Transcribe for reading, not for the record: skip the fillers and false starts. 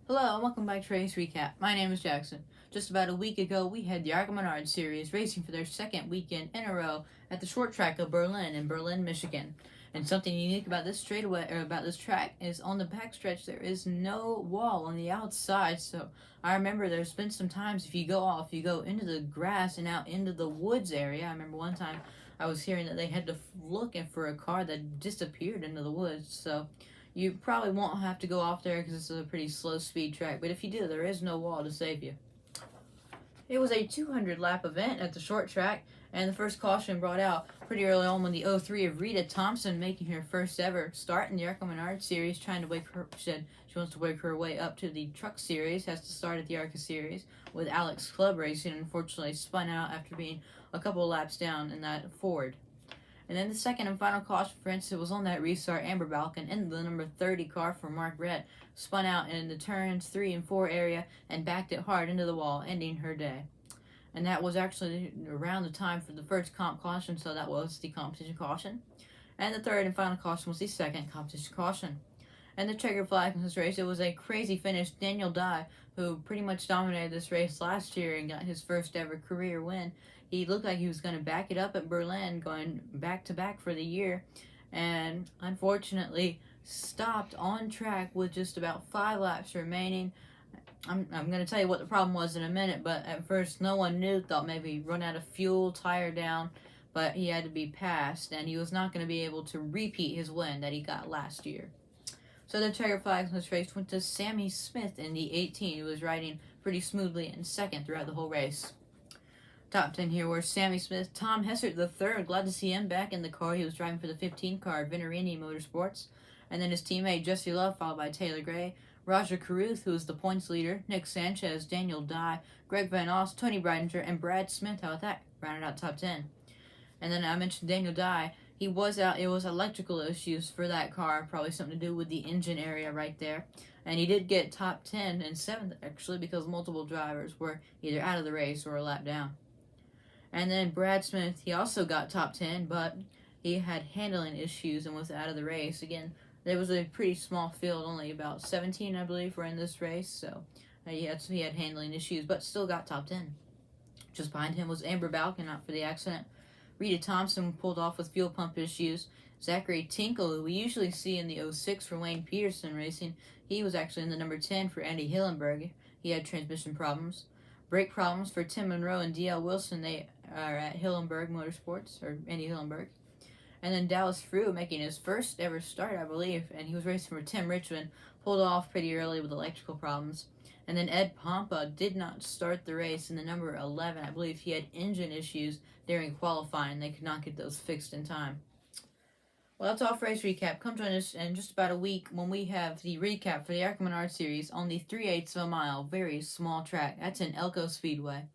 Hello and welcome back to Race Recap. My name is Jackson. Just about a week ago, we had the ARCA Series racing for their second weekend in a row at the short track of Berlin in Berlin, Michigan. And something unique about this straightaway or about this track is on the backstretch there is no wall on the outside. So I remember there's been some times if you go into the grass and out into the woods area. I remember one time I was hearing that they had to look for a car that disappeared into the woods. So you probably won't have to go off there because it's a pretty slow speed track, but if you do, there is no wall to save you. It was a 200 lap event at the short track, and the first caution brought out pretty early on when the 03 of Rita Thompson making her first ever start in the ARCA Series, trying to she wants to work her way up to the Truck Series, has to start at the ARCA Series with Alex Club Racing, unfortunately spun out after being a couple of laps down in that Ford. And then the second and final caution, for instance, was on that restart. Amber Balkan in the number 30 car for Mark Brett spun out in the turns 3 and 4 area and backed it hard into the wall, ending her day. And that was actually around the time for the first comp caution, so that was the competition caution. And the third and final caution was the second competition caution. And the checkered flag in this race, it was a crazy finish. Daniel Dye, who pretty much dominated this race last year and got his first ever career win, he looked like he was going to back it up at Berlin, going back to back for the year, and unfortunately stopped on track with just about 5 laps remaining. I'm going to tell you what the problem was in a minute, but at first no one knew, thought maybe he'd run out of fuel, tire down, but he had to be passed, and he was not going to be able to repeat his win that he got last year. So the checkered flag in this race went to Sammy Smith in the 18, who was riding pretty smoothly in second throughout the whole race. Top 10 here were Sammy Smith, Tom Hessert III, glad to see him back in the car. He was driving for the 15 car at Venerini Motorsports. And then his teammate Jesse Love, followed by Taylor Gray, Roger Carruth, who was the points leader, Nick Sanchez, Daniel Dye, Greg Van Oss, Tony Breidinger, and Brad Smith. How about that? Rounded out top 10. And then I mentioned Daniel Dye. He was out. It was electrical issues for that car, probably something to do with the engine area right there. And he did get top 10 and 7th, actually, because multiple drivers were either out of the race or a lap down. And then Brad Smith, he also got top 10, but he had handling issues and was out of the race. Again, there was a pretty small field, only about 17, I believe, were in this race, so he had handling issues, but still got top 10. Just behind him was Amber Balkan, out for the accident. Rita Thompson pulled off with fuel pump issues. Zachary Tinkle, who we usually see in the 06 for Wayne Peterson Racing, he was actually in the number 10 for Andy Hillenberg. He had transmission problems. Brake problems for Tim Monroe and D.L. Wilson. They are at Hillenberg Motorsports, or Andy Hillenberg. And then Dallas Frew making his first ever start, I believe, and he was racing for Tim Richmond, pulled off pretty early with electrical problems. And then Ed Pompa did not start the race in the number 11. I believe he had engine issues during qualifying. They could not get those fixed in time. Well, that's all for race recap. Come join us in just about a week when we have the recap for the ARCA Series on the 3/8 of a mile, very small track. That's in Elko Speedway.